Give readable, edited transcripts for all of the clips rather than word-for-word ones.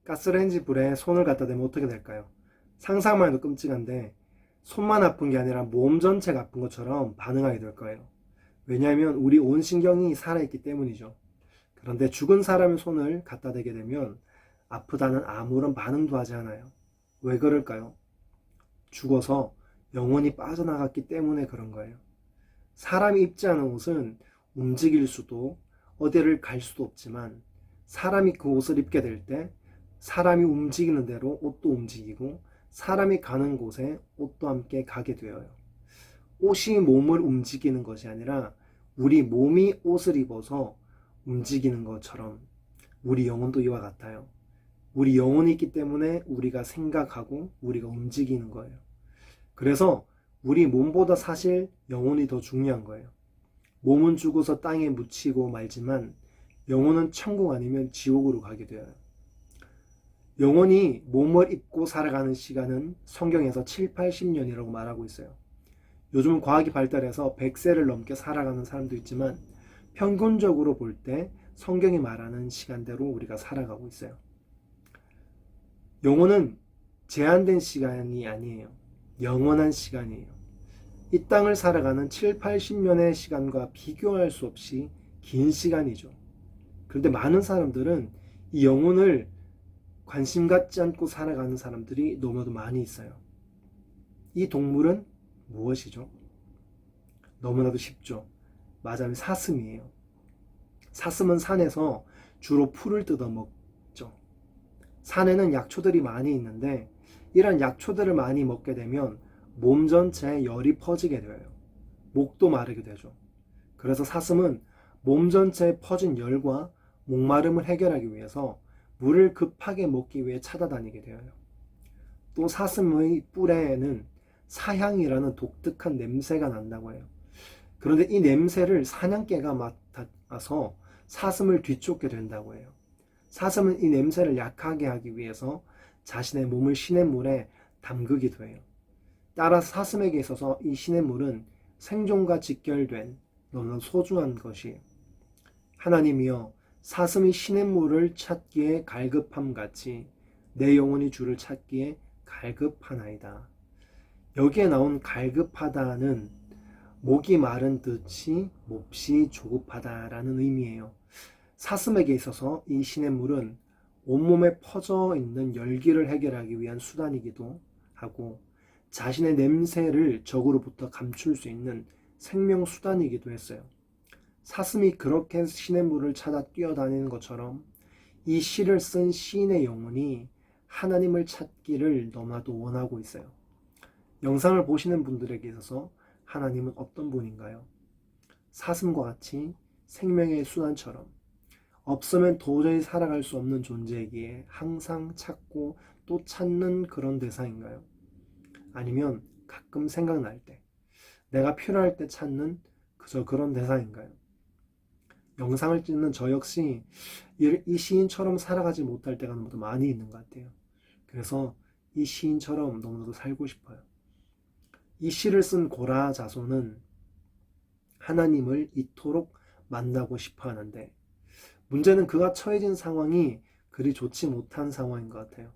가스레인지 불에 손을 갖다 대면 어떻게 될까요? 상상만 해도 끔찍한데 손만 아픈 게 아니라 몸 전체가 아픈 것처럼 반응하게 될 거예요. 왜냐하면 우리 온 신경이 살아있기 때문이죠. 그런데 죽은 사람의 손을 갖다 대게 되면 아프다는 아무런 반응도 하지 않아요. 왜 그럴까요? 죽어서 영혼이 빠져나갔기 때문에 그런 거예요. 사람이 입지 않은 옷은 움직일 수도 어디를 갈 수도 없지만 사람이 그 옷을 입게 될 때 사람이 움직이는 대로 옷도 움직이고 사람이 가는 곳에 옷도 함께 가게 되어요. 옷이 몸을 움직이는 것이 아니라 우리 몸이 옷을 입어서 움직이는 것처럼 우리 영혼도 이와 같아요. 우리 영혼이 있기 때문에 우리가 생각하고 우리가 움직이는 거예요. 그래서 우리 몸보다 사실 영혼이 더 중요한 거예요. 몸은 죽어서 땅에 묻히고 말지만 영혼은 천국 아니면 지옥으로 가게 되어요. 영혼이 몸을 입고 살아가는 시간은 성경에서 7, 80년이라고 말하고 있어요. 요즘은 과학이 발달해서 100세를 넘게 살아가는 사람도 있지만 평균적으로 볼 때 성경이 말하는 시간대로 우리가 살아가고 있어요. 영혼은 제한된 시간이 아니에요. 영원한 시간이에요. 이 땅을 살아가는 7, 80년의 시간과 비교할 수 없이 긴 시간이죠. 그런데 많은 사람들은 이 영혼을 관심 갖지 않고 살아가는 사람들이 너무나도 많이 있어요. 이 동물은 무엇이죠? 너무나도 쉽죠. 맞아요. 사슴이에요. 사슴은 산에서 주로 풀을 뜯어먹죠. 산에는 약초들이 많이 있는데 이런 약초들을 많이 먹게 되면 몸 전체에 열이 퍼지게 돼요. 목도 마르게 되죠. 그래서 사슴은 몸 전체에 퍼진 열과 목마름을 해결하기 위해서 물을 급하게 먹기 위해 찾아다니게 되어요. 또 사슴의 뿔에는 사향이라는 독특한 냄새가 난다고 해요. 그런데 이 냄새를 사냥개가 맡아서 사슴을 뒤쫓게 된다고 해요. 사슴은 이 냄새를 약하게 하기 위해서 자신의 몸을 시냇물에 담그기도 해요. 따라서 사슴에게 있어서 이 시냇물은 생존과 직결된 너무나 소중한 것이에요. 하나님이여, 사슴이 시냇물을 찾기에 갈급함 같이 내 영혼이 주를 찾기에 갈급하나이다. 여기에 나온 갈급하다는 목이 마른 듯이 몹시 조급하다라는 의미예요. 사슴에게 있어서 이 시냇물은 온몸에 퍼져 있는 열기를 해결하기 위한 수단이기도 하고 자신의 냄새를 적으로부터 감출 수 있는 생명수단이기도 했어요. 사슴이 그렇게 시냇물을 찾아 뛰어다니는 것처럼 이 시를 쓴 시인의 영혼이 하나님을 찾기를 너무나도 원하고 있어요. 영상을 보시는 분들에게 있어서 하나님은 어떤 분인가요? 사슴과 같이 생명의 수단처럼 없으면 도저히 살아갈 수 없는 존재이기에 항상 찾고 또 찾는 그런 대상인가요? 아니면 가끔 생각날 때, 내가 필요할 때 찾는 그저 그런 대상인가요? 영상을 찍는 저 역시 이 시인처럼 살아가지 못할 때가 너무 많이 있는 것 같아요. 그래서 이 시인처럼 너무나도 살고 싶어요. 이 시를 쓴 고라 자손은 하나님을 이토록 만나고 싶어 하는데 문제는 그가 처해진 상황이 그리 좋지 못한 상황인 것 같아요.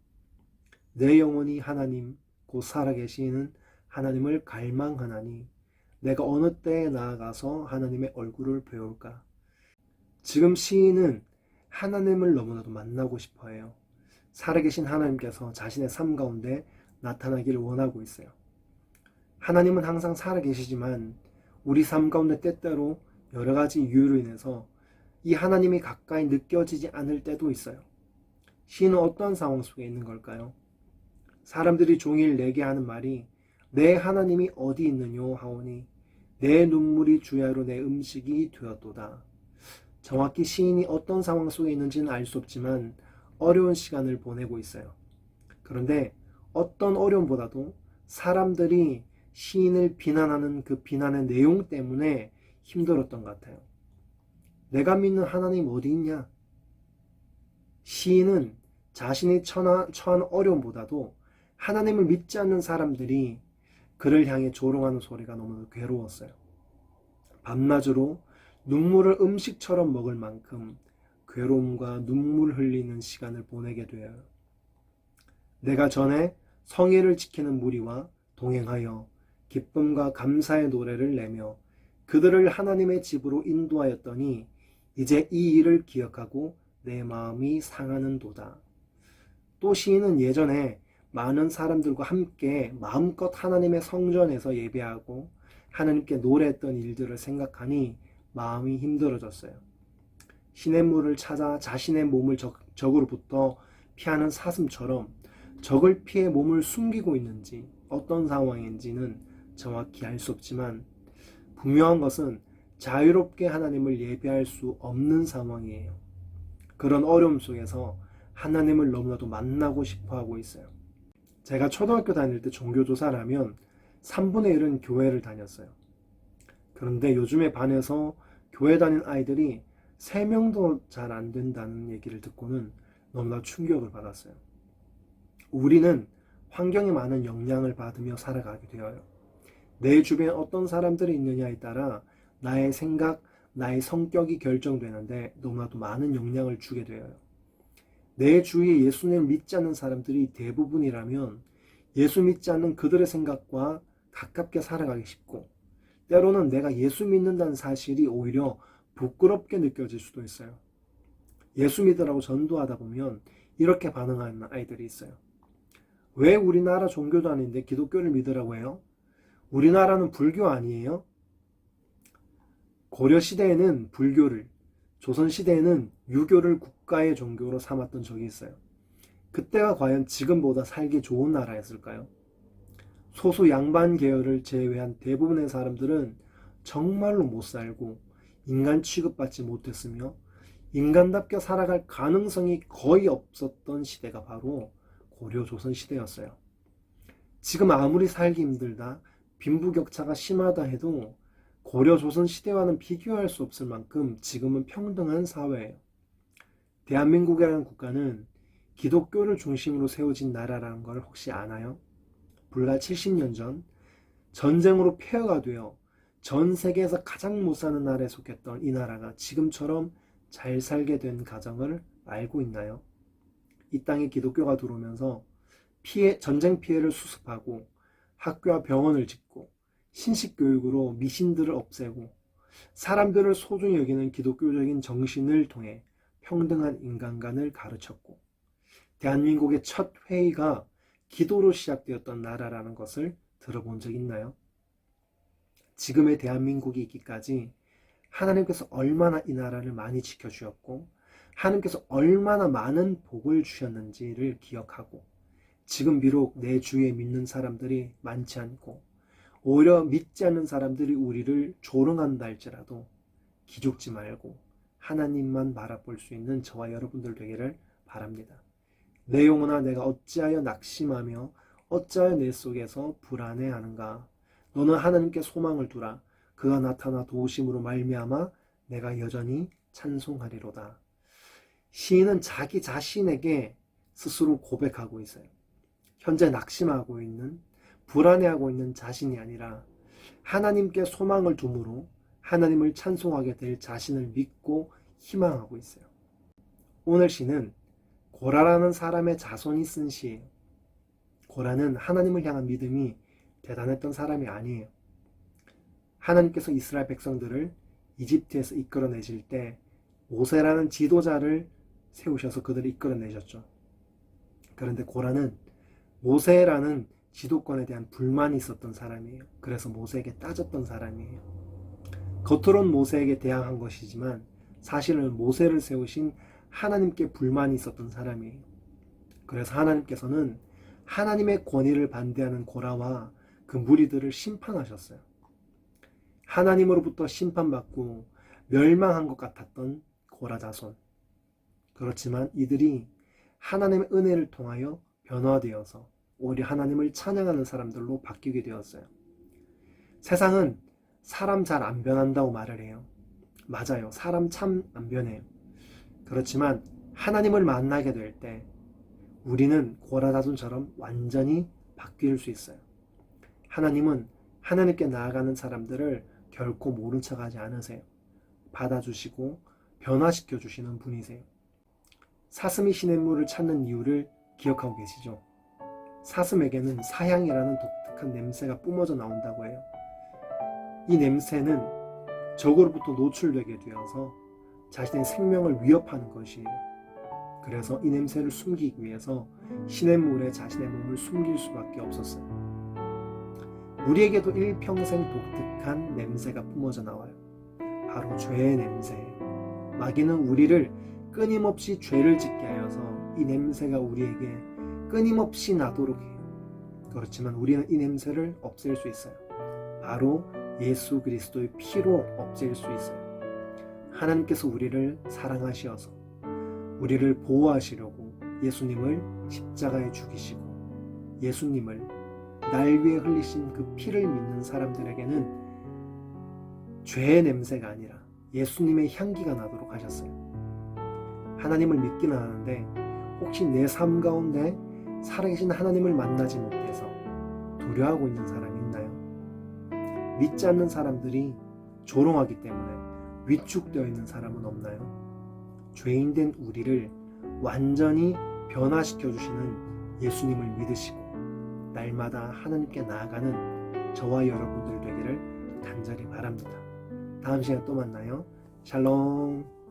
내 영혼이 하나님 곧 살아계시는 하나님을 갈망하나니 내가 어느 때에 나아가서 하나님의 얼굴을 배울까. 지금 시인은 하나님을 너무나도 만나고 싶어 해요. 살아계신 하나님께서 자신의 삶 가운데 나타나기를 원하고 있어요. 하나님은 항상 살아계시지만 우리 삶 가운데 때때로 여러 가지 이유로 인해서 이 하나님이 가까이 느껴지지 않을 때도 있어요. 시인은 어떤 상황 속에 있는 걸까요? 사람들이 종일 내게 하는 말이 내 하나님이 어디 있느뇨 하오니 내 눈물이 주야로 내 음식이 되었도다. 정확히 시인이 어떤 상황 속에 있는지는 알 수 없지만 어려운 시간을 보내고 있어요. 그런데 어떤 어려움보다도 사람들이 시인을 비난하는 그 비난의 내용 때문에 힘들었던 것 같아요. 내가 믿는 하나님 어디 있냐? 시인은 자신이 처한 어려움보다도 하나님을 믿지 않는 사람들이 그를 향해 조롱하는 소리가 너무 괴로웠어요. 밤낮으로 눈물을 음식처럼 먹을 만큼 괴로움과 눈물 흘리는 시간을 보내게 돼요. 내가 전에 성의를 지키는 무리와 동행하여 기쁨과 감사의 노래를 내며 그들을 하나님의 집으로 인도하였더니 이제 이 일을 기억하고 내 마음이 상하는도다. 또 시인은 예전에 많은 사람들과 함께 마음껏 하나님의 성전에서 예배하고 하나님께 노래했던 일들을 생각하니 마음이 힘들어졌어요. 시냇물을 찾아 자신의 몸을 적으로부터 피하는 사슴처럼 적을 피해 몸을 숨기고 있는지 어떤 상황인지는 정확히 알 수 없지만 분명한 것은 자유롭게 하나님을 예배할 수 없는 상황이에요. 그런 어려움 속에서 하나님을 너무나도 만나고 싶어 하고 있어요. 제가 초등학교 다닐 때 종교조사를 하면 3분의 1은 교회를 다녔어요. 그런데 요즘에 반에서 교회 다닌 아이들이 3명도 잘 안 된다는 얘기를 듣고는 너무나 충격을 받았어요. 우리는 환경에 많은 영향을 받으며 살아가게 되어요. 내 주변에 어떤 사람들이 있느냐에 따라 나의 생각, 나의 성격이 결정되는데 너무나도 많은 영향을 주게 되어요. 내 주위에 예수님을 믿지 않는 사람들이 대부분이라면 예수 믿지 않는 그들의 생각과 가깝게 살아가기 쉽고 때로는 내가 예수 믿는다는 사실이 오히려 부끄럽게 느껴질 수도 있어요. 예수 믿으라고 전도하다 보면 이렇게 반응하는 아이들이 있어요. 왜 우리나라 종교도 아닌데 기독교를 믿으라고 해요? 우리나라는 불교 아니에요? 고려시대에는 불교를, 조선시대에는 유교를 국가의 종교로 삼았던 적이 있어요. 그때가 과연 지금보다 살기 좋은 나라였을까요? 소수 양반 계열을 제외한 대부분의 사람들은 정말로 못 살고 인간 취급받지 못했으며 인간답게 살아갈 가능성이 거의 없었던 시대가 바로 고려 조선 시대였어요. 지금 아무리 살기 힘들다, 빈부격차가 심하다 해도 고려 조선 시대와는 비교할 수 없을 만큼 지금은 평등한 사회예요. 대한민국이라는 국가는 기독교를 중심으로 세워진 나라라는 걸 혹시 아나요? 불과 70년 전 전쟁으로 폐허가 되어 전 세계에서 가장 못 사는 나라에 속했던 이 나라가 지금처럼 잘 살게 된 가정을 알고 있나요? 이 땅에 기독교가 들어오면서 전쟁 피해를 수습하고 학교와 병원을 짓고 신식교육으로 미신들을 없애고 사람들을 소중히 여기는 기독교적인 정신을 통해 평등한 인간관을 가르쳤고 대한민국의 첫 회의가 기도로 시작되었던 나라라는 것을 들어본 적 있나요? 지금의 대한민국이 있기까지 하나님께서 얼마나 이 나라를 많이 지켜주셨고 하나님께서 얼마나 많은 복을 주셨는지를 기억하고 지금 비록 내 주위에 믿는 사람들이 많지 않고 오히려 믿지 않는 사람들이 우리를 조롱한다 할지라도 기죽지 말고 하나님만 바라볼 수 있는 저와 여러분들 되기를 바랍니다. 내 영혼아 내가 어찌하여 낙심하며 어찌하여 내 속에서 불안해하는가. 너는 하나님께 소망을 두라. 그가 나타나 도우심으로 말미암아 내가 여전히 찬송하리로다. 시인은 자기 자신에게 스스로 고백하고 있어요. 현재 낙심하고 있는 불안해하고 있는 자신이 아니라 하나님께 소망을 둠으로 하나님을 찬송하게 될 자신을 믿고 희망하고 있어요. 오늘 시는 고라라는 사람의 자손이 쓴 시예요. 고라는 하나님을 향한 믿음이 대단했던 사람이 아니에요. 하나님께서 이스라엘 백성들을 이집트에서 이끌어내실 때 모세라는 지도자를 세우셔서 그들을 이끌어내셨죠. 그런데 고라는 모세라는 지도권에 대한 불만이 있었던 사람이에요. 그래서 모세에게 따졌던 사람이에요. 겉으론 모세에게 대항한 것이지만 사실은 모세를 세우신 하나님께 불만이 있었던 사람이에요. 그래서 하나님께서는 하나님의 권위를 반대하는 고라와 그 무리들을 심판하셨어요. 하나님으로부터 심판받고 멸망한 것 같았던 고라 자손. 그렇지만 이들이 하나님의 은혜를 통하여 변화되어서 오히려 하나님을 찬양하는 사람들로 바뀌게 되었어요. 세상은 사람 잘 안 변한다고 말을 해요. 맞아요. 사람 참 안 변해요. 그렇지만 하나님을 만나게 될 때 우리는 고라 자손처럼 완전히 바뀔 수 있어요. 하나님은 하나님께 나아가는 사람들을 결코 모른 척하지 않으세요. 받아주시고 변화시켜 주시는 분이세요. 사슴이 시냇물을 찾는 이유를 기억하고 계시죠? 사슴에게는 사향이라는 독특한 냄새가 뿜어져 나온다고 해요. 이 냄새는 적으로부터 노출되게 되어서 자신의 생명을 위협하는 것이에요. 그래서 이 냄새를 숨기기 위해서 시냇물에 자신의 몸을 숨길 수밖에 없었어요. 우리에게도 일평생 독특한 냄새가 뿜어져 나와요. 바로 죄의 냄새예요. 마귀는 우리를 끊임없이 죄를 짓게 하여서 이 냄새가 우리에게 끊임없이 나도록 해요. 그렇지만 우리는 이 냄새를 없앨 수 있어요. 바로 예수 그리스도의 피로 없앨 수 있어요. 하나님께서 우리를 사랑하시어서 우리를 보호하시려고 예수님을 십자가에 죽이시고 예수님을 날 위해 흘리신 그 피를 믿는 사람들에게는 죄의 냄새가 아니라 예수님의 향기가 나도록 하셨어요. 하나님을 믿기는 하는데 혹시 내 삶 가운데 살아계신 하나님을 만나지 못해서 두려워하고 있는 사람이 있나요? 믿지 않는 사람들이 조롱하기 때문에 위축되어 있는 사람은 없나요? 죄인된 우리를 완전히 변화시켜 주시는 예수님을 믿으시고 날마다 하나님께 나아가는 저와 여러분들 되기를 간절히 바랍니다. 다음 시간에 또 만나요. 샬롬.